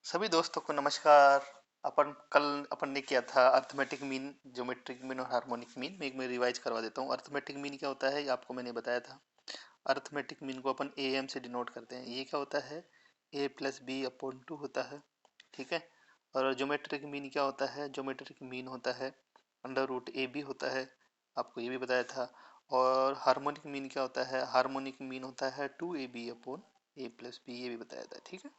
सभी दोस्तों को नमस्कार। अपन ने किया था अर्थमेटिक मीन, ज्योमेट्रिक मीन और हार्मोनिक मीन। मैं एक में रिवाइज करवा देता हूँ। अर्थमेटिक मीन क्या होता है ये आपको मैंने बताया था। अर्थमेटिक मीन को अपन ए एम से डिनोट करते हैं। ये क्या होता है, ए प्लस बी अपॉन टू होता है, ठीक है। और ज्योमेट्रिक मीन क्या होता है, ज्योमेट्रिक मीन होता है अंडर रूट ए बी होता है, आपको ये भी बताया था। और हार्मोनिक मीन क्या होता है, हार्मोनिक मीन होता है two A B upon A plus B, ये भी बताया था, ठीक है।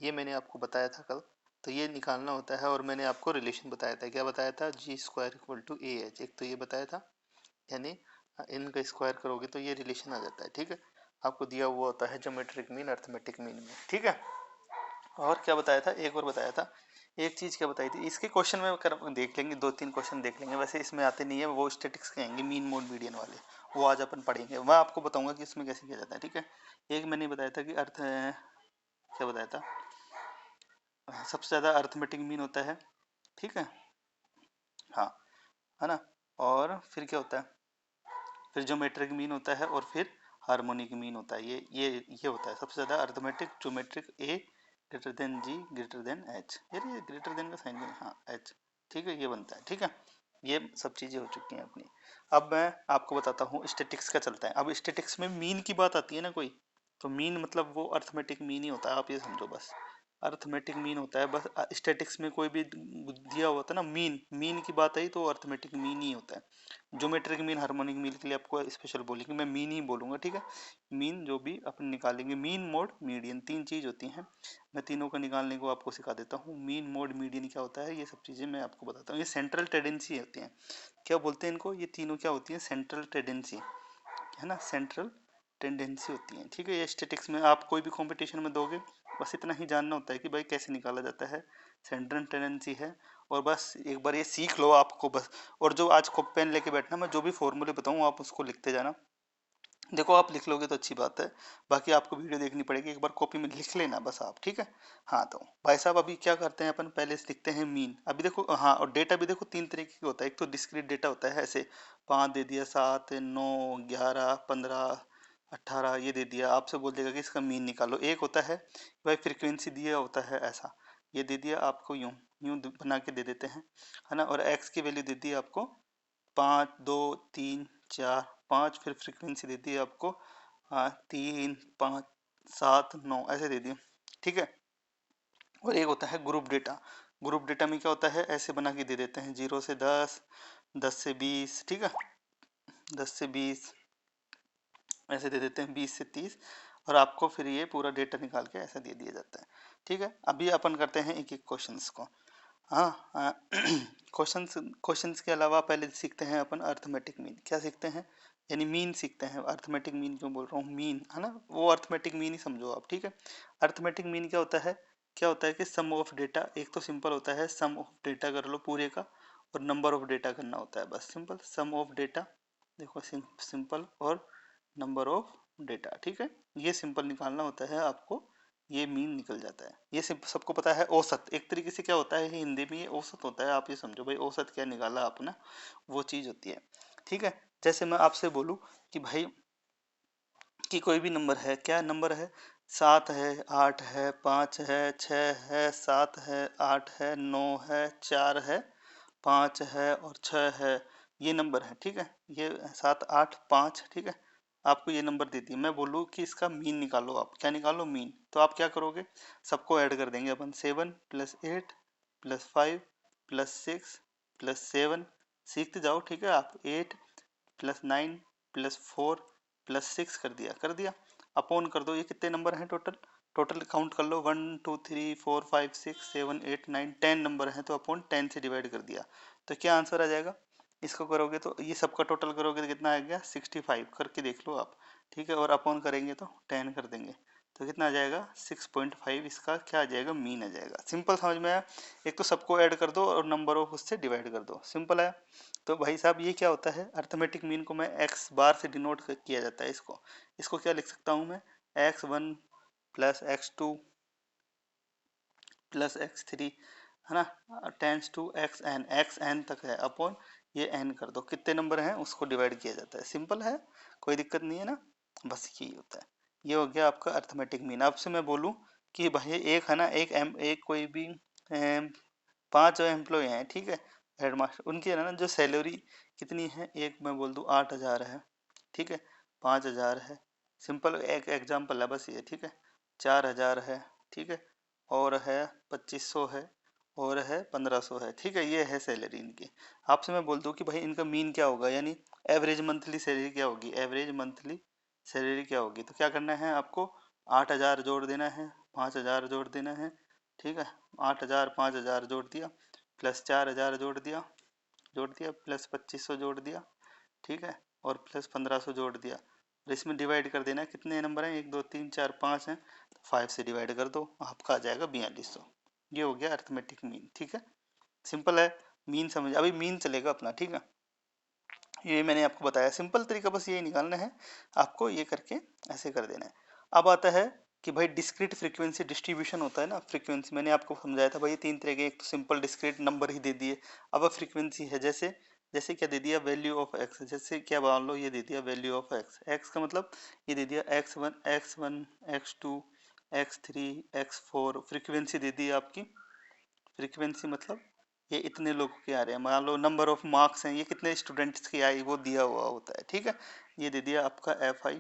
ये मैंने आपको बताया था कल। तो ये निकालना होता है। और मैंने आपको रिलेशन बताया था, क्या बताया था, G square equal to A H, एक तो ये बताया था, यानी इनका स्क्वायर करोगे तो ये रिलेशन आ जाता है, ठीक है। आपको दिया हुआ होता है ज्योमेट्रिक मीन अर्थमेटिक मीन में, ठीक है। और क्या बताया था, एक और बताया था, एक चीज क्या बताई थी, इसके क्वेश्चन में देख लेंगे, दो तीन क्वेश्चन देख लेंगे, वैसे इसमें आते नहीं है, वो स्टेटिक्स के आएंगे, मीन मोड मीडियन वाले, वो आज अपन पढ़ेंगे। मैं आपको बताऊंगा कि इसमें कैसे किया जाता है, ठीक है। एक मैंने बताया था कि अर्थ क्या बताया था, सबसे ज़्यादा अर्थमेटिक मीन होता है, ठीक है, हाँ, है ना। और फिर क्या होता है, फिर ज्योमेट्रिक मीन होता है, और फिर हार्मोनिक मीन होता है। ये होता है सबसे ज़्यादा अर्थमेटिक, ज्योमेट्रिक ए ग्रेटर देन जी ग्रेटर देन एच, यार ये ग्रेटर देन का साइन भी, हाँ एच, ठीक है, ये बनता है, ठीक है। ये सब चीज़ें हो चुकी हैं अपनी। अब मैं आपको बताता हूँ स्टेटिक्स का चलता है। अब स्टेटिक्स में मीन की बात आती है ना कोई, तो मीन मतलब वो अर्थमेटिक मीन ही होता है, आप ये समझो बस। अर्थमेटिक मीन होता है बस। स्टैटिक्स में कोई भी दिया होता है ना, मीन मीन की बात आई तो अर्थमेटिक मीन ही होता है। ज्योमेट्रिक मीन हार्मोनिक मीन के लिए आपको स्पेशल बोलेंगे, मैं मीन ही बोलूंगा, ठीक है। मीन जो भी अपन निकालेंगे, मीन मोड मीडियन, तीन चीज होती हैं। मैं तीनों का निकालने को आपको सिखा देता हूँ। मीन मोड मीडियन क्या होता है, ये सब चीज़ें मैं आपको बताता हूँ। ये सेंट्रल टेंडेंसी होती हैं, क्या बोलते हैं इनको, ये तीनों क्या होती हैं, सेंट्रल टेंडेंसी, है ना, सेंट्रल टेंडेंसी होती है, ठीक है। ये स्टेटिक्स में आप कोई भी कंपटीशन में दोगे, बस इतना ही जानना होता है कि भाई कैसे निकाला जाता है, सेंट्रल टेंडेंसी है। और बस एक बार ये सीख लो आपको बस। और जो आज को पेन लेके बैठना, मैं जो भी फॉर्मूले बताऊँ आप उसको लिखते जाना। देखो आप लिख लोगे तो अच्छी बात है, बाकी आपको वीडियो देखनी पड़ेगी, एक बार कॉपी में लिख लेना बस आप, ठीक है। हाँ तो भाई साहब अभी क्या करते हैं अपन, पहले से लिखते हैं मीन। अभी देखो, हाँ, और डेटा भी देखो तीन तरीके का होता है। एक तो डिस्क्रीट डेटा होता है, ऐसे 5 दे दिया, 7, 9, 11, 15, 18 ये दे दिया, आपसे बोल देगा कि इसका मीन निकालो। एक होता है भाई फ्रीक्वेंसी दिया होता है ऐसा, ये दे दिया आपको, यूं यूं बना के दे देते हैं, है ना। और एक्स की वैल्यू दे दी आपको 5, 2, 3, 4, 5, फिर फ्रीक्वेंसी दे दी आपको 3, 5, 7, 9 ऐसे दे दी, ठीक है। और एक होता है ग्रुप डेटा। ग्रुप डेटा में क्या होता है, ऐसे बना के दे देते हैं, 0 से 10, 10 से 20, ठीक है, 10 से 20 ऐसे दे देते हैं, 20 से 30, और आपको फिर ये पूरा डेटा निकाल के ऐसा दे दिया जाता है, ठीक है। अभी अपन करते हैं एक एक क्वेश्चंस को। हाँ, क्वेश्चंस क्वेश्चंस के अलावा पहले सीखते हैं अपन अर्थमेटिक मीन, क्या सीखते हैं, यानी मीन सीखते हैं। अर्थमेटिक मीन क्यों बोल रहा हूँ, मीन है ना, वो अर्थमेटिक मीन ही समझो आप, ठीक है। अर्थमेटिक मीन क्या होता है, क्या होता है कि सम ऑफ डेटा, एक तो सिंपल होता है सम ऑफ डेटा कर लो पूरे का, और नंबर ऑफ डेटा करना होता है, बस सिंपल सम ऑफ डेटा, देखो सिंपल, और नंबर ऑफ डेटा, ठीक है। ये सिंपल निकालना होता है आपको, ये मीन निकल जाता है। ये सबको पता है। औसत एक तरीके से क्या होता है हिंदी में, ये औसत होता है, आप ये समझो भाई, औसत क्या निकाला आपने, वो चीज़ होती है, ठीक है। जैसे मैं आपसे बोलूँ कि भाई कि कोई भी नंबर है, क्या नंबर है, 7 है, 8 है, 5 है, 6 है, 7 है, 8 है, 9 है, 4 है, 5 है और 6 है, ये नंबर है, ठीक है। ये 7, 8, 5, ठीक है। आपको ये नंबर दे दिए, मैं बोलूँ कि इसका मीन निकालो, आप क्या निकालो, मीन। तो आप क्या करोगे, सबको ऐड कर देंगे अपन, 7 + 8 + 5 + 6 + 7, सीखते जाओ, ठीक है। आप 8 + 9 + 4 + 6 कर दिया, अपॉन कर दो, ये कितने नंबर हैं टोटल, टोटल काउंट कर लो, 1, 2, 3, 4, 5, 6, 7, 8, 9, 10 नंबर हैं, तो अपॉन 10 से डिवाइड कर दिया, तो क्या आंसर आ जाएगा। इसको करोगे तो ये सबका टोटल करोगे तो कितना आ गया, 65, करके देख लो आप, ठीक है। और अपॉन करेंगे तो 10 कर देंगे, तो कितना आ जाएगा, 6.5, इसका क्या आ जाएगा, मीन आ जाएगा। सिंपल समझ में आया। एक तो सबको ऐड कर दो और नंबर ऑफ उससे डिवाइड कर दो, सिंपल है। तो भाई साहब ये क्या होता है, अर्थमेटिक मीन को मैं एक्स बार से डिनोट किया जाता है। इसको इसको क्या लिख सकता हूँ मैं, x1 + x2 + x3, है ना, टेंस टू xn तक है, अपॉन ये n कर दो, कितने नंबर हैं उसको डिवाइड किया जाता है, सिंपल है, कोई दिक्कत नहीं है ना, बस यही होता है। ये हो गया आपका अर्थमेटिक मीन। आपसे मैं बोलूँ कि भाई एक है ना, एक कोई भी 5 एम्प्लॉय हैं, ठीक है, हेडमास्टर, उनकी है ना जो सैलरी कितनी है, एक मैं बोल दूँ 8,000 है, ठीक है, 5,000 है, सिंपल एक एग्जांपल है बस ये, ठीक है, 4,000 है, ठीक है, और है 2,500 है, और है 1,500 है, ठीक है, ये है सैलरी इनकी। आपसे मैं बोल दूँ कि भाई इनका मीन क्या होगा, यानी एवरेज मंथली सैलरी क्या होगी, एवरेज मंथली सैलरी क्या होगी, तो क्या करना है आपको, 8,000 जोड़ देना है, 5,000 जोड़ देना है, ठीक है, 8,000 5,000 जोड़ दिया, प्लस 4,000 जोड़ दिया प्लस 2,500 जोड़ दिया, ठीक है, और प्लस 1,500 जोड़ दिया, और इसमें डिवाइड कर देना, कितने नंबर हैं, 1 2 3 4 5 हैं, तो 5 से डिवाइड कर दो, आपका आ जाएगा 4200। ये हो गया अर्थमेटिक मीन, ठीक है, सिंपल है, मीन समझ, अभी मीन चलेगा अपना, ठीक है, ये मैंने आपको बताया, सिंपल तरीका बस यही निकालना है आपको, ये करके ऐसे कर देना है। अब आता है कि भाई डिस्क्रीट फ्रीक्वेंसी डिस्ट्रीब्यूशन होता है ना, फ्रीक्वेंसी मैंने आपको समझाया था भाई 3 तरह के, एक तो सिंपल डिस्क्रीट नंबर ही दे दिए, अब फ्रीक्वेंसी है, जैसे जैसे क्या दे दिया, वैल्यू ऑफ एक्स, जैसे क्या मान लो ये दे दिया वैल्यू ऑफ एक्स, एक्स का मतलब ये दे दिया x1 x2 x3 x4, frequency दे दी आपकी, फ्रीक्वेंसी मतलब ये इतने लोगों के आ रहे हैं, मान लो नंबर ऑफ मार्क्स हैं, ये कितने स्टूडेंट्स की आई वो दिया हुआ होता है, ठीक है, ये दे दिया आपका F1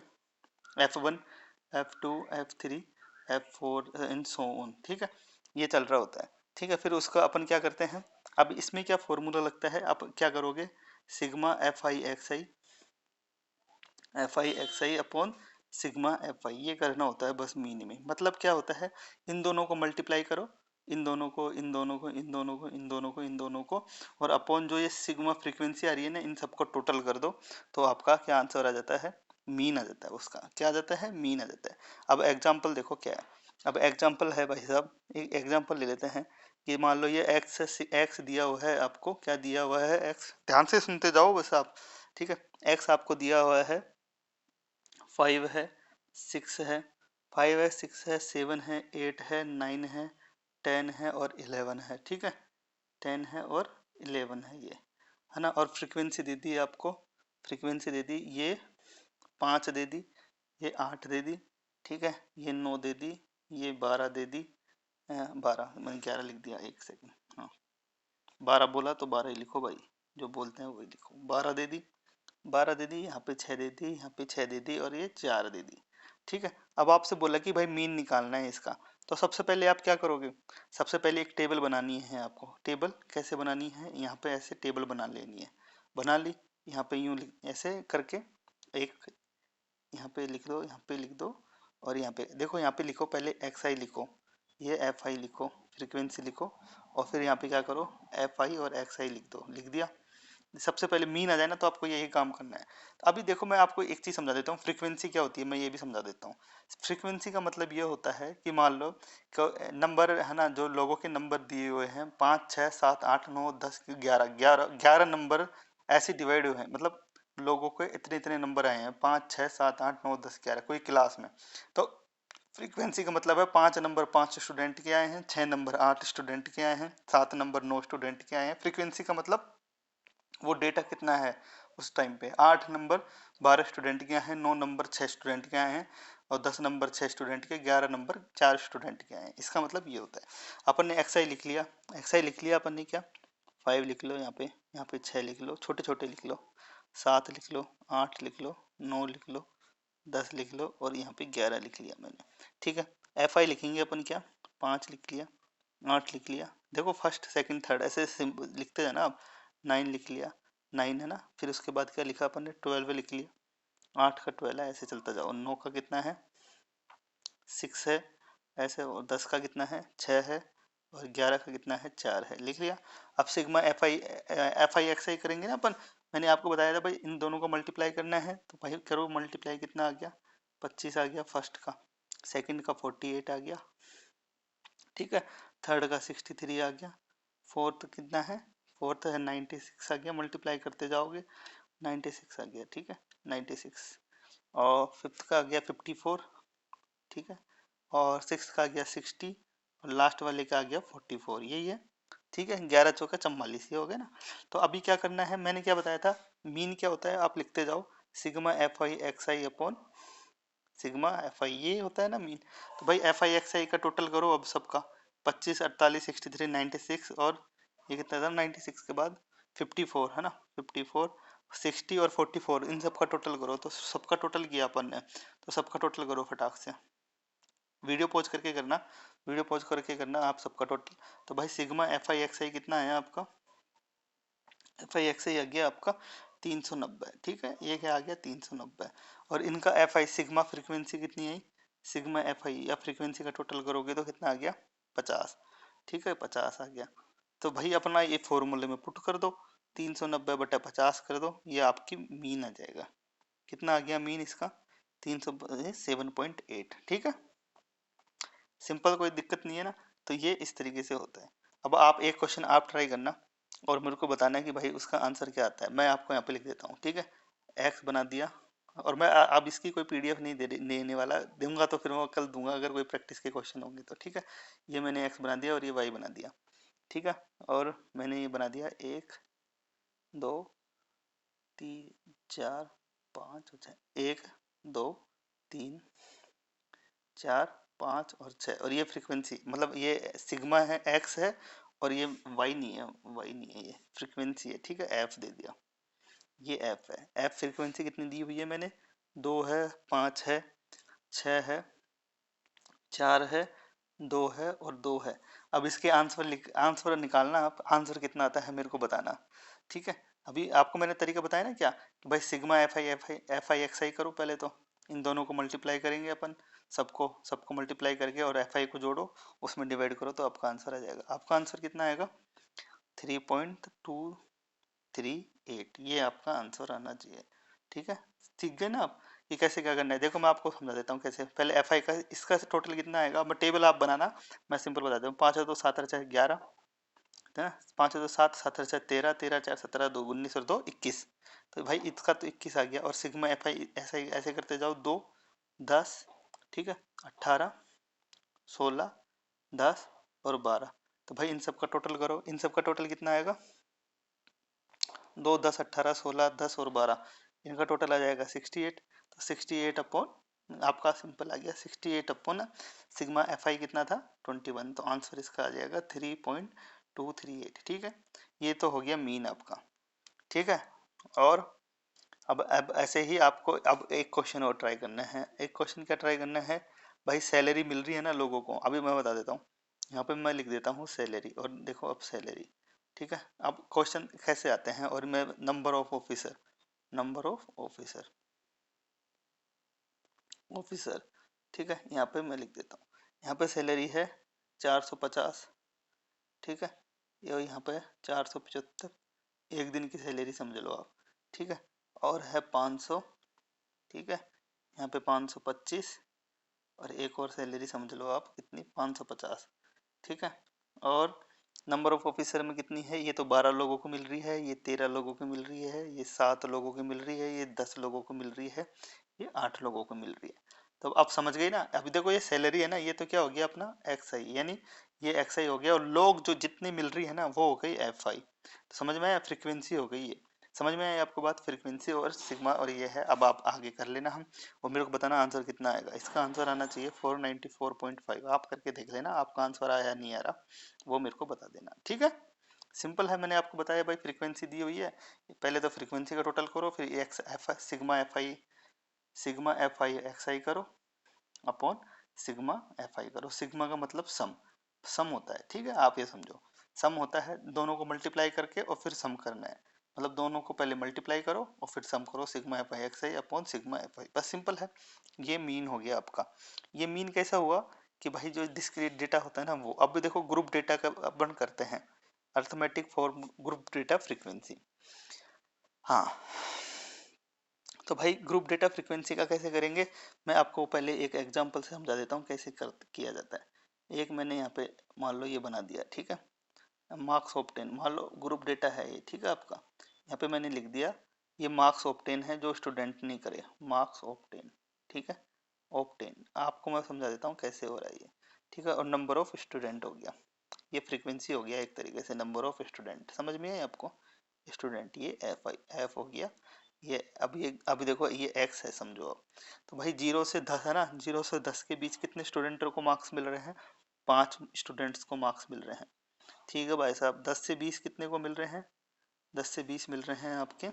F2 F3 F4 and so on, ठीक है, ये चल रहा होता है, ठीक है, फिर उसका अपन क्या करते हैं, अब इसमें क्या फॉर्मूला लगता है, आप क्या करोगे, सिग्मा एफ आई अपॉन सिग्मा Fi, ये करना होता है बस मीन में, मतलब क्या होता है, इन दोनों को मल्टीप्लाई करो, इन दोनों को इन दोनों को इन दोनों को इन दोनों को इन दोनों को, और अपॉन जो ये सिग्मा फ्रीक्वेंसी आ रही है ना, इन सबको टोटल कर दो, तो आपका क्या आंसर आ जाता है, मीन आ जाता है, उसका क्या आ जाता है, मीन आ जाता है। अब एग्जाम्पल देखो क्या है, अब एग्जाम्पल है भाई साहब, एक एग्जाम्पल ले लेते हैं, कि मान लो ये एक्स दिया हुआ है आपको, क्या दिया हुआ है, एक्स, ध्यान से सुनते जाओ बस आप, ठीक है, एक्स आपको दिया हुआ है 5 है, 6 है, 5 है, 6 है, 7 है, 8 है, 9 है, 10 है और 11 है, ठीक है, 10 है और 11 है ये, है ना, और फ्रीक्वेंसी दे दी आपको, फ्रीक्वेंसी दे दी ये 5 दे दी, ये 8 दे दी, ठीक है, ये 9 दे दी, ये 12 दे दी, 12 मैंने 11 लिख दिया, एक सेकंड, हाँ, 12 बोला तो 12 ही लिखो भाई, जो बोलते हैं वही लिखो, 12 दे दी, 12 दे दी, यहाँ पे 6 दे दी, यहाँ पे 6 दे दी, और ये 4 दे दी, ठीक है। अब आपसे बोला कि भाई मीन निकालना है इसका, तो सबसे पहले आप क्या करोगे, सबसे पहले एक टेबल बनानी है आपको, टेबल कैसे बनानी है, यहाँ पे ऐसे टेबल बना लेनी है, बना ली, यहाँ पे यूँ ऐसे करके एक, यहाँ पे लिख दो, यहाँ पे लिख दो, और यहाँ पे देखो, यहाँ पे लिखो पहले एक्स आई लिखो, ये एफ आई लिखो, फ्रीक्वेंसी लिखो, और फिर यहाँ पे क्या करो, एफ आई और एक्स आई लिख दो, लिख दिया, सबसे पहले मीन आ जाए ना, तो आपको यही काम करना है। तो अभी देखो मैं आपको एक चीज़ समझा देता हूँ, फ्रीक्वेंसी क्या होती है, मैं ये भी समझा देता हूँ। फ्रीक्वेंसी का मतलब ये होता है कि मान लो नंबर है ना, जो लोगों के नंबर दिए हुए हैं 5 6 7 8 9 10 11 11 11 नंबर ऐसे डिवाइड हुए हैं, मतलब लोगों के इतने इतने नंबर आए हैं, 5 6 7 8 9 10 11 कोई क्लास में, तो फ्रीक्वेंसी का मतलब है 5 नंबर 5 स्टूडेंट के आए हैं, 6 नंबर 8 स्टूडेंट के आए हैं, 7 नंबर 9 स्टूडेंट के आए हैं, फ्रीक्वेंसी का मतलब वो डेटा कितना है उस टाइम पे, 8 नंबर 12 स्टूडेंट के हैं, 9 नंबर 6 स्टूडेंट के हैं, और 10 नंबर 6 स्टूडेंट के, 11 नंबर 4 स्टूडेंट के हैं, इसका मतलब ये होता है। अपन ने एक्स आई लिख लिया, एक्स आई लिख लिया अपन ने, क्या 5 लिख लो, यहाँ पे 6 लिख लो, छोटे छोटे लिख लो, 7 लिख लो, 8 लिख लो, 9 लिख लो, 10 लिख लो, और यहाँ पे 11 लिख लिया मैंने, ठीक है। एफ आई लिखेंगे अपन, क्या 5 लिख लिया, 8 लिख लिया, देखो फर्स्ट सेकंड थर्ड ऐसे लिखते हैं ना आप, 9 लिख लिया, 9 है ना, फिर उसके बाद क्या लिखा अपन ने, 12 लिख लिया, 8 का 12 है, ऐसे चलता जाओ, 9 का कितना है 6 है, ऐसे, और 10 का कितना है 6 है, और 11 का कितना है 4 है, लिख लिया। अब सिग्मा एफ आई एक्स आई करेंगे ना अपन, मैंने आपको बताया था भाई इन दोनों को मल्टीप्लाई करना है, तो भाई करो मल्टीप्लाई, कितना आ गया 25 आ गया फर्स्ट का, सेकंड का 48 आ गया, ठीक है, थर्ड का 63 आ गया, फोर्थ कितना है, फोर्थ है 96 आ गया, मल्टीप्लाई करते जाओगे 96 आ गया, ठीक है 96, और फिफ्थ का आ गया 54, ठीक है, और सिक्स का आ गया 60, और लास्ट वाले का आ गया 44, यही है, ठीक है, 11 चौका 44, ये हो गया ना। तो अभी क्या करना है, मैंने क्या बताया था, मीन क्या होता है, आप लिखते जाओ, sigma F I X I upon sigma F आई ये होता है ना मीन। तो भाई एफ आई एक्स आई का टोटल करो अब सबका, 25 48 63 96 और ये कितना था 96 के बाद 54 है ना, 54 60 और 44 इन सबका टोटल करो। तो सबका टोटल किया अपन ने, तो सबका टोटल करो फटाक से, वीडियो पॉज करके करना, वीडियो पॉज करके करना आप सबका टोटल। तो भाई सिग्मा एफ आई एक्स आई कितना है आपका, एफ आई एक्स आई आ गया आपका 390, ठीक है, ये क्या आ गया 390। और इनका एफ आई सिग्मा फ्रीक्वेंसी कितनी आई, सिग्मा एफ आई या फ्रीक्वेंसी का टोटल करोगे तो कितना आ गया 50, ठीक है 50 आ गया। तो भाई अपना ये फॉर्मूले में पुट कर दो, 390/50 कर दो, ये आपकी मीन आ जाएगा। कितना आ गया मीन इसका 307.8, ठीक है, सिंपल, कोई दिक्कत नहीं है ना। तो ये इस तरीके से होता है। अब आप एक क्वेश्चन आप ट्राई करना और मेरे को बताना है कि भाई उसका आंसर क्या आता है। मैं आपको यहाँ पे लिख देता हूँ, ठीक है, एक्स बना दिया, और मैं अब इसकी कोई पीडीएफ नहीं देने वाला, दूंगा तो फिर मैं कल दूंगा अगर कोई प्रैक्टिस के क्वेश्चन होंगे तो, ठीक है। ये मैंने एक्स बना दिया और ये वाई बना दिया, ठीक है, और मैंने ये बना दिया 1 2 3 4 5 और 6, 1 2 3 4 5 और 6, और ये फ्रीक्वेंसी मतलब ये सिग्मा है, एक्स है, और ये वाई नहीं है, वाई नहीं है, ये फ्रीक्वेंसी है, ठीक है, एफ दे दिया, ये एफ है। एफ फ्रीक्वेंसी कितनी दी हुई है मैंने, 2 है, 5 है, 6 है, 4 है, 2 है और 2 है। अब इसके आंसर निकालना, आप आंसर कितना आता है मेरे को बताना, ठीक है। अभी आपको मैंने तरीका बताया ना क्या, कि भाई sigma F I X I करो पहले, तो इन दोनों को मल्टीप्लाई करेंगे अपन, सबको सबको मल्टीप्लाई करके और एफ आई को जोड़ो, उसमें डिवाइड करो तो आपका आंसर आ जाएगा। आपका आंसर कितना आएगा 3.238, ये आपका आंसर आना चाहिए, ठीक है। सीख गए ना आप ये कैसे क्या करना है। देखो मैं आपको समझा देता हूँ कैसे, पहले एफ आई का इसका टोटल कितना आएगा, मैं टेबल आप बनाना, मैं सिंपल बता दूँ, 5 और 2 7 और 4 11, है ना, 5 और 2 7 7 और 4 13 13 4 17 2 19 और 2 21, तो भाई इसका तो 21 आ गया। और सिग्मा एफ आई ऐसे ऐसे करते जाओ, 2 10, ठीक है, 18 16 10 और 12, तो भाई इन सब का टोटल करो, इन सब का टोटल कितना आएगा, 2 10 18 16 10 और 12, इनका टोटल आ जाएगा 68। तो 68 अपॉन आपका सिंपल आ गया 68 अपॉन सिग्मा एफ आई कितना था 21, तो आंसर इसका आ जाएगा 3.238, ठीक है। ये तो हो गया मीन आपका, ठीक है। और अब ऐसे ही आपको अब एक क्वेश्चन और ट्राई करना है। एक क्वेश्चन क्या ट्राई करना है, भाई सैलरी मिल रही है ना लोगों को, अभी मैं बता देता हूँ, यहाँ पे मैं लिख देता हूँ सैलरी, और देखो अब सैलरी, ठीक है। अब क्वेश्चन कैसे आते हैं, और मैं number of officer, number of officer officer, ठीक है, यहाँ पे मैं लिख देता हूँ, यहाँ पे सैलरी है 450, ठीक है, ये यहाँ पे 475, एक दिन की सैलरी समझ लो आप, ठीक है। और है 500, ठीक है, यहाँ पे 525, और एक और सैलरी समझ लो आप कितनी 550, ठीक है। और नंबर ऑफ ऑफिसर में कितनी है, ये तो 12 लोगों को मिल रही है, ये 13 लोगों को मिल रही है, ये 7 लोगों को मिल रही है, ये 10 लोगों को मिल रही है, ये 8 लोगों को मिल रही है। तो आप समझ गए ना। अभी देखो ये सैलरी है ना, ये तो क्या हो गया अपना एक्स आई, यानी ये एक्स आई हो गया, और लोग जो जितने मिल रही है ना वो हो गई एफ आई। तो समझ में आया, फ्रीक्वेंसी हो गई ये, समझ में आया आपको बात, फ्रीक्वेंसी और सिग्मा, और ये है। अब आप आगे कर लेना हम, और मेरे को बताना आंसर कितना आएगा। इसका आंसर आना चाहिए 494.5, आप करके देख लेना आपका आंसर आया नहीं आ रहा, वो मेरे को बता देना, ठीक है। सिंपल है, मैंने आपको बताया भाई फ्रीक्वेंसी दी हुई है, पहले तो फ्रीक्वेंसी का टोटल करो, फिर X F sigma F I X I करो अपॉन सिग्मा एफ आई करो। सिग्मा का मतलब सम, सम होता है, ठीक है, आप ये समझो, सम होता है दोनों को मल्टीप्लाई करके और फिर सम करना है, मतलब दोनों को पहले मल्टीप्लाई करो और फिर सम करो, sigma F I X I upon sigma F आई, बस सिंपल है। ये मीन हो गया आपका। ये मीन कैसा हुआ कि भाई जो डिस्क्रीट डेटा होता है ना वो, अब देखो ग्रुप डेटा का अपन करते हैं, arithmetic for group data frequency. हाँ, तो भाई ग्रुप डेटा फ्रीक्वेंसी का कैसे करेंगे, मैं आपको पहले एक एग्जांपल से समझा देता हूँ कैसे किया जाता है। एक मैंने यहाँ पे मान लो ये बना दिया, ठीक है, मार्क्स ऑप्टेन, मान लो ग्रुप डेटा है ये, ठीक है आपका, यहाँ पे मैंने लिख दिया ये मार्क्स ऑप्टेन है जो स्टूडेंट नहीं करे, मार्क्स ऑप्टेन, ठीक है, ऑप्टेन, आपको मैं समझा देता हूँ कैसे हो रहा है ये, ठीक है। और नंबर ऑफ स्टूडेंट हो गया, ये फ्रीक्वेंसी हो गया एक तरीके से, नंबर ऑफ स्टूडेंट, समझ में आए आपको, स्टूडेंट, ये एफ आई एफ हो गया, ये अभी देखो ये x है समझो अब। तो भाई 0 से 10 है ना, 0 से 10 के बीच कितने स्टूडेंटों को मार्क्स मिल रहे हैं? 5 स्टूडेंट्स को मार्क्स मिल रहे हैं। ठीक है भाई साहब, 10 से 20 कितने को मिल रहे हैं? 10 से 20 मिल रहे हैं आपके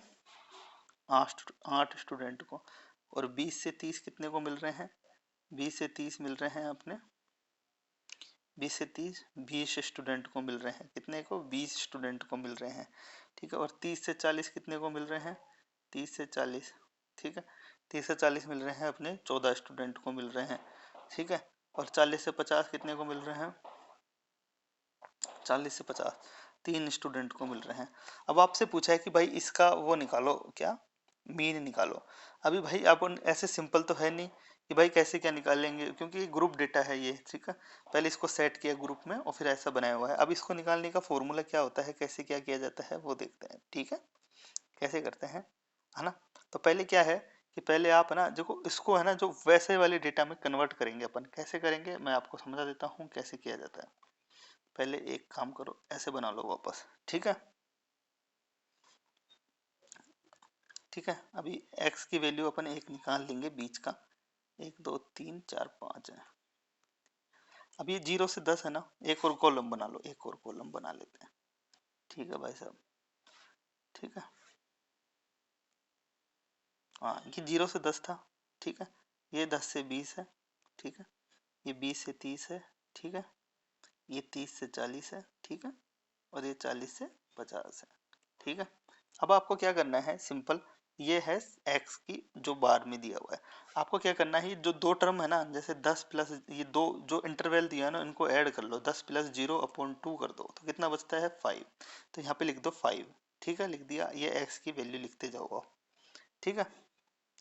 8 स्टूडेंट को। और 20 से 30 कितने को मिल रहे हैं? 20 से 30 मिल रहे हैं अपने 20 से 30 20 स्टूडेंट को मिल रहे हैं। कितने को? 20 स्टूडेंट को मिल रहे हैं। ठीक है। और 30 से 40 कितने को मिल रहे हैं? 30 से 40, ठीक है, 30 से 40 मिल रहे हैं अपने 14 स्टूडेंट को मिल रहे हैं। ठीक है। और 40 से 50 कितने को मिल रहे हैं? 40 से 50 3 स्टूडेंट को मिल रहे हैं। अब आपसे पूछा है कि भाई इसका वो निकालो, क्या मीन निकालो। अभी भाई अपन ऐसे सिंपल तो है नहीं कि भाई कैसे क्या निकालेंगे, क्योंकि ग्रुप डेटा है ये। ठीक है। पहले इसको सेट किया ग्रुप में और फिर ऐसा बनाया हुआ है। अब इसको निकालने का फॉर्मूला क्या होता है, कैसे क्या किया जाता है वो देखते हैं। ठीक है, कैसे करते हैं, है ना। तो पहले क्या है कि पहले आप ना देखो इसको, है ना, जो वैसे वाले डेटा में कन्वर्ट करेंगे अपन। कैसे करेंगे मैं आपको समझा देता हूँ कैसे किया जाता है। पहले एक काम करो, ऐसे बना लो वापस। ठीक है। ठीक है। अभी x की वैल्यू अपन एक निकाल लेंगे बीच का, 1 2 3 4 5 है। अब ये 0 से 10 है ना, एक और कॉलम बना लो, एक और कॉलम बना लेते हैं। ठीक है भाई साहब। ठीक है। हाँ, ये 0 से 10 था। ठीक है। ये 10 से 20 है। ठीक है। ये 20 से 30 है। ठीक है। ये 30 से 40 है। ठीक है। और ये 40 से 50 है। ठीक है। अब आपको क्या करना है, सिंपल। ये है x की जो बार में दिया हुआ है। आपको क्या करना है, ये जो दो टर्म है ना, जैसे 10 प्लस ये दो जो इंटरवल दिया है ना, इनको ऐड कर लो। 10 प्लस 0/2 कर दो तो कितना बचता है? 5। तो यहाँ पे लिख दो 5। ठीक है, लिख दिया। ये x की वैल्यू लिखते जाओ आप। ठीक है।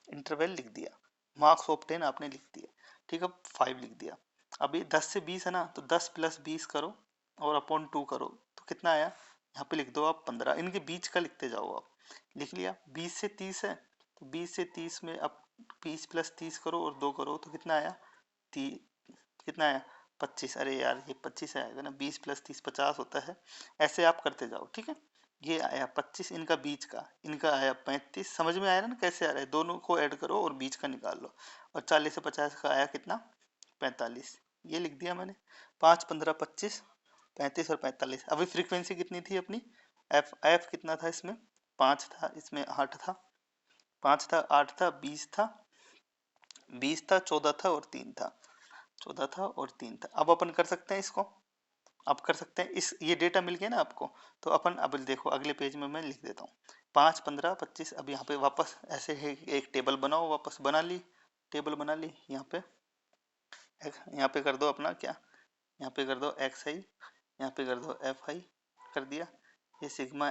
इंटरवल लिख दिया। मार्क्स ऑब्टेन आपने लिख दिया। ठीक है, 5 लिख दिया। अभी 10 से 20 है ना, तो 10 प्लस 20 करो और अपॉन 2 करो तो कितना आया? यहाँ पे लिख दो आप 15। इनके बीच का लिखते जाओ आप। लिख लिया। 20 से 30 है, तो 20 से 30 में अब 20 प्लस 30 करो और 2 करो तो कितना आया? ती कितना आया? 25। अरे यार ये 25 आएगा ना, 20 प्लस 30 50 होता है। ऐसे आप करते जाओ। ठीक है। ये आया 25, इनका बीच का, इनका आया 35। समझ में आया ना कैसे आ रहा है? दोनों को ऐड करो और बीच का निकाल लो। और 40 से 50 का आया कितना? 45। ये लिख दिया मैंने। 5 15 25, 35 और 45। अभी फ्रीक्वेंसी कितनी थी अपनी? एफ कितना था इसमें? 5 था, इसमें 8 था। 5 था, 8 था, 20 था, 20 था, 14 था और 3 था। 14 था और 3 था। अब अपन कर सकते हैं इसको। आप कर सकते हैं इस, ये डेटा मिल गया ना आपको। तो अपन अब देखो अगले पेज में मैं लिख देता हूँ 5 15 25। अब यहाँ पे वापस ऐसे है, एक टेबल बनाओ। वापस बना ली, टेबल बना ली। यहाँ पे कर दो अपना क्या, यहाँ पे कर दो एक्स आई, यहाँ पे कर दो एफ आई, कर दिया। ये सिग्मा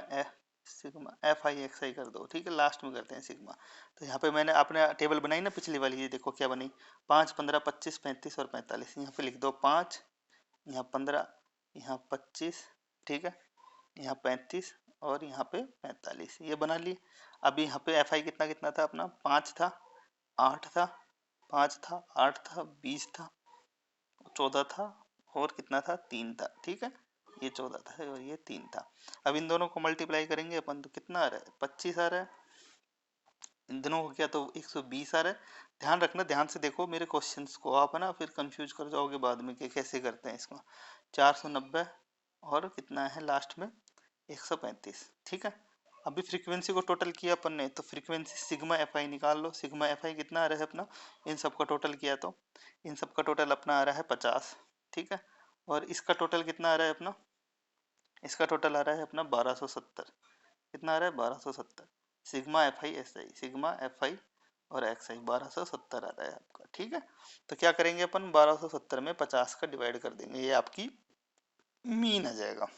एफ आई एक्स आई कर दो। ठीक है, लास्ट में करते हैं सिग्मा। तो यहाँ पे मैंने आपने टेबल बनाई ना पिछली वाली, ये देखो क्या बनी। 5 15 25 35 और 45। यहाँ पे लिख दो 5, यहाँ 15, यहाँ 25। ठीक है। यहाँ 35 और यहाँ पे 45। ये बना ली। अभी यहाँ पे एफ आई कितना कितना था अपना? 5 था, 8 था, 5 था, 8 था, 20 था, 14 था और कितना था? 3 था। ठीक है। ये 14 था और ये 3 था। अब इन दोनों को मल्टीप्लाई करेंगे अपन तो कितना आ रहा है? 25 आ रहा है। इन दोनों को किया तो 120 आ रहा है। ध्यान रखना, ध्यान से देखो मेरे क्वेश्चंस को। आप है ना फिर कंफ्यूज कर जाओगे बाद में कि कैसे करते हैं इसको। 490 और कितना है लास्ट में? 135। ठीक है। अभी फ्रीक्वेंसी को टोटल किया अपन ने, तो फ्रीक्वेंसी सिग्मा एफ आई निकाल लो। सिग्मा एफ आई कितना आ रहा है अपना? इन सब का टोटल किया तो इन सब का टोटल अपना आ रहा है 50। ठीक है। और इसका टोटल कितना आ रहा है अपना? इसका टोटल आ रहा है अपना 1270। कितना आ रहा है? 1270। Sigma F I S I, sigma F आई और एक्स आई 1270 आ रहा है आपका। ठीक है। तो क्या करेंगे अपन? 1270 में 50 का डिवाइड कर देंगे, ये आपकी मीन आ जाएगा।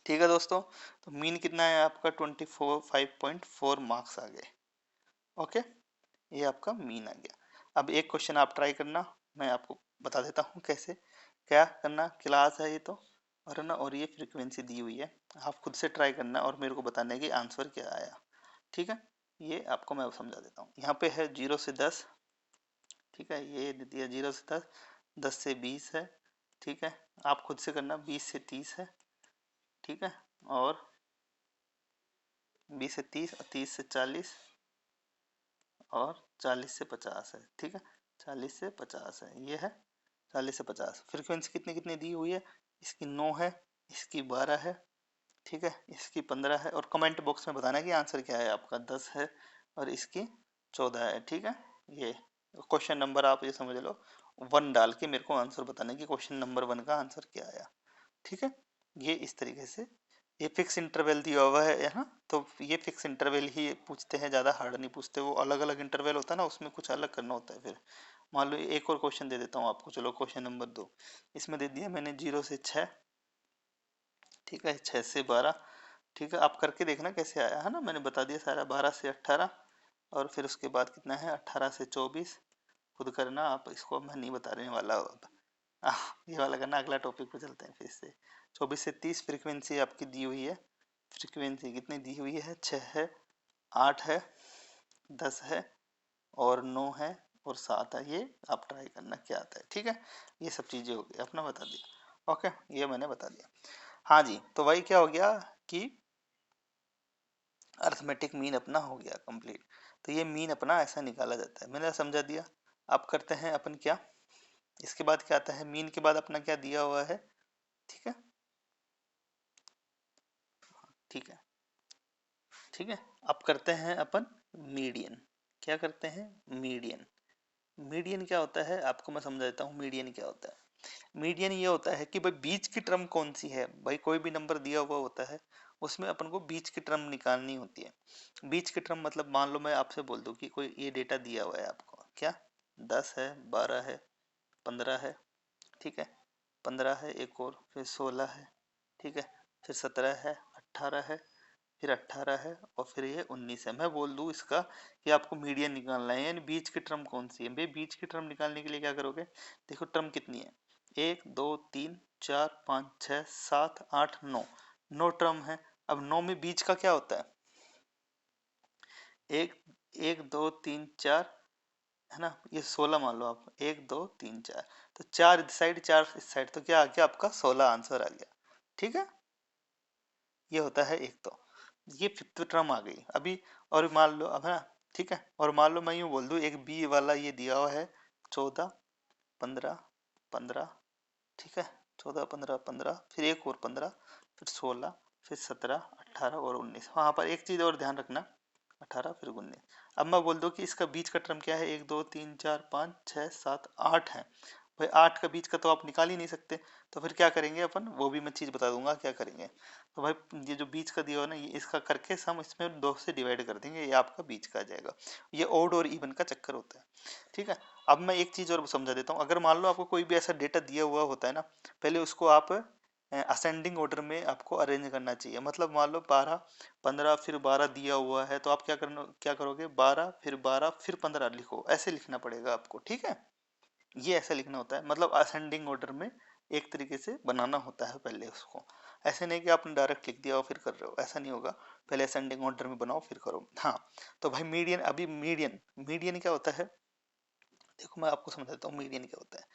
ठीक है दोस्तों। तो मीन कितना है आपका? 25.4 मार्क्स आ गए। ओके, ये आपका मीन आ गया। अब एक क्वेश्चन आप ट्राई करना, मैं आपको बता देता हूँ कैसे क्या करना। क्लास है ये तो, और है ना, और ये फ्रीक्वेंसी दी हुई है। आप खुद से ट्राई करना और मेरे को बताना है कि आंसर क्या आया। ठीक है। ये आपको मैं समझा देता हूँ। यहाँ पे है 0 से 10। ठीक है, ये दे दिया 0 से 10, 10 से 20 है। ठीक है, आप खुद से करना। 20 से 30 है। ठीक है। और 20 से 30 और 30 से 40 और 40 से 50 है। ठीक है, 40 से 50 है, ये है 40 से 50। फ्रीक्वेंसी कितनी कितनी दी हुई है, इसकी 9 है, इसकी 12 है, ठीक है, इसकी 15 है। और कमेंट बॉक्स में बताना कि आंसर क्या है आपका, 10 है और इसकी 14 है। ठीक है, ये क्वेश्चन नंबर आप ये समझ लो 1 डाल के मेरे को आंसर बताना कि क्वेश्चन नंबर 1 का आंसर क्या आया। ठीक है, ये इस तरीके से ये फिक्स इंटरवल दिया हुआ है ना, तो ये फिक्स इंटरवल ही पूछते हैं, ज़्यादा हार्ड नहीं पूछते। वो अलग अलग इंटरवल होता है ना, उसमें कुछ अलग करना होता है। फिर मान लो एक और क्वेश्चन दे देता हूँ आपको, चलो क्वेश्चन नंबर 2। इसमें दे दिया मैंने 0 से 6, ठीक है, 6 से 12। ठीक है, आप करके देखना कैसे आया है ना, मैंने बता दिया सारा। 12 से 18 और फिर उसके बाद कितना है 18 से 24, खुद करना आप, इसको मैं नहीं बताने वाला अब। ये वाला करना, अगला टॉपिक पे चलते हैं फिर से। 24 से 30 फ्रीक्वेंसी आपकी दी हुई है। फ्रीक्वेंसी कितनी दी हुई है, 6 है, 8 है, 10 है और 9 है और 7 है। ये आप ट्राई करना क्या आता है। ठीक है, ये सब चीज़ें हो गई, अपना बता दिया। ओके, ये मैंने बता दिया। हाँ जी, तो वही क्या हो गया कि अर्थमेटिक मीन अपना हो गया कंप्लीट। तो ये मीन अपना ऐसा निकाला जाता है, मैंने समझा दिया। अब करते हैं अपन क्या, इसके बाद क्या आता है, मीन के बाद अपना क्या दिया हुआ है। ठीक है, ठीक है, ठीक है। अब करते हैं अपन मीडियन। क्या करते हैं, मीडियन। मीडियन क्या होता है आपको मैं समझा देता हूँ। मीडियन क्या होता है, मीडियन ये होता है कि भाई बीच की टर्म कौन सी है। भाई कोई भी नंबर दिया हुआ होता है, उसमें अपन को बीच की टर्म निकालनी होती है। बीच की टर्म मतलब मान लो मैं आपसे बोल दूं कि कोई ये डेटा दिया हुआ है आपको, क्या 10 है, 12 है, 15 है, ठीक है, 15 है एक और, फिर 16 है, ठीक है, फिर 17 है, 18 है, फिर 18 है और फिर ये 19 है। मैं बोल दूं इसका कि आपको मीडियन निकालना है, यानी बीच की टर्म कौन सी है। भाई बीच की टर्म निकालने के लिए क्या करोगे, देखो टर्म कितनी है, 1 2 3 4 5 6 7 8 9, 9 टर्म है। अब 9 में बीच का क्या होता है, एक, 1 2 3 4 है ना, ये 16 मान लो आप, 1 2 3 4, तो 4 इस साइड 4 इस साइड, तो क्या आ गया आपका 16 आंसर आ गया। ठीक है, ये होता है एक। तो ये फिफ्थ टर्म आ गई अभी। और मान लो अब है ना, ठीक है, और मान लो मैं यूँ बोल दूँ एक बी वाला ये दिया हुआ है 14 15 15, ठीक है, 14 15 15, फिर एक और 15, फिर 16, फिर 17 18 और 19। वहाँ पर एक चीज़ और ध्यान रखना, 18 फिर 19। अब मैं बोल दूँ कि इसका बीच का टर्म क्या है, 1 2 3 4 5 6 7 8 है। भाई 8 का बीच का तो आप निकाल ही नहीं सकते, तो फिर क्या करेंगे अपन, वो भी मैं चीज़ बता दूंगा क्या करेंगे। तो भाई ये जो बीच का दिया हो ना, ये इसका करके हम इसमें 2 से डिवाइड कर देंगे, ये आपका बीच का आ जाएगा। ये ओड और इवन का चक्कर होता है। ठीक है, अब मैं एक चीज़ और समझा देता हूँ। अगर मान लो आपको कोई भी ऐसा डेटा दिया हुआ होता है ना, पहले उसको आप असेंडिंग ऑर्डर में आपको अरेंज करना चाहिए। मतलब मान लो 12 15 फिर 12 दिया हुआ है, तो आप क्या करोगे, 12 फिर 12 फिर 15 लिखो, ऐसे लिखना पड़ेगा आपको। ठीक है, ये ऐसा लिखना होता है, मतलब असेंडिंग ऑर्डर में एक तरीके से बनाना होता है पहले उसको। ऐसे नहीं कि आपने डायरेक्ट लिख दिया और फिर कर रहे हो, ऐसा नहीं होगा। पहले असेंडिंग ऑर्डर में बनाओ फिर करो। हाँ, तो भाई मीडियन, अभी मीडियन, मीडियन क्या होता है, देखो मैं आपको समझाता हूँ मीडियन क्या होता है।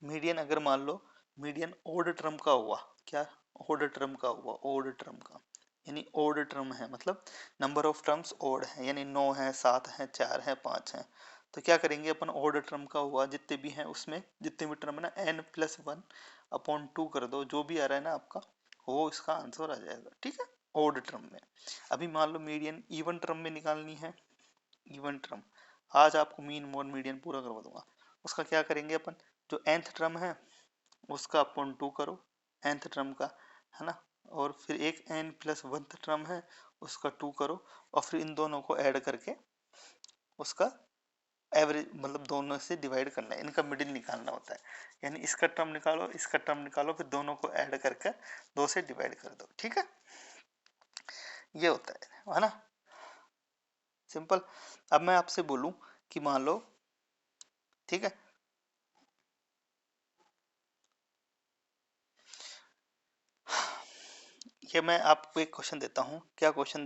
मीडियन अगर मान लो मीडियन ओड टर्म का हुआ, क्या ओड टर्म का हुआ, ओड टर्म का, यानी ओड टर्म है, मतलब नंबर ऑफ टर्म्स ओड है, यानी 9 है 7 है 4 है 5 है। तो क्या करेंगे अपन, ओड टर्म का हुआ जितने भी हैं उसमें, जितने भी टर्म है ना, n+1/2 कर दो, जो भी आ रहा है ना आपका, वो इसका आंसर आ जाएगा। ठीक है, ओड टर्म में। अभी मान लो मीडियन इवन टर्म में निकालनी है, इवन टर्म, आज आपको मीन मोड मीडियन पूरा करवा दूंगा। उसका क्या करेंगे अपन, जो nth टर्म है उसका अपन 2 करो, nth टर्म का, है ना, और फिर एक n+1th टर्म है उसका 2 करो, और फिर इन दोनों को ऐड करके उसका एवरेज, मतलब दोनों से डिवाइड करना है, इनका मिडिल निकालना होता है। यानी इसका टर्म निकालो, इसका टर्म निकालो, फिर दोनों को ऐड करके 2 से डिवाइड कर दो। ठीक है, ये होता है ना, सिंपल। अब मैं आपसे बोलूं कि मान लो, ठीक है, ये मैं आपको एक क्वेश्चन देता हूँ। क्या क्वेश्चन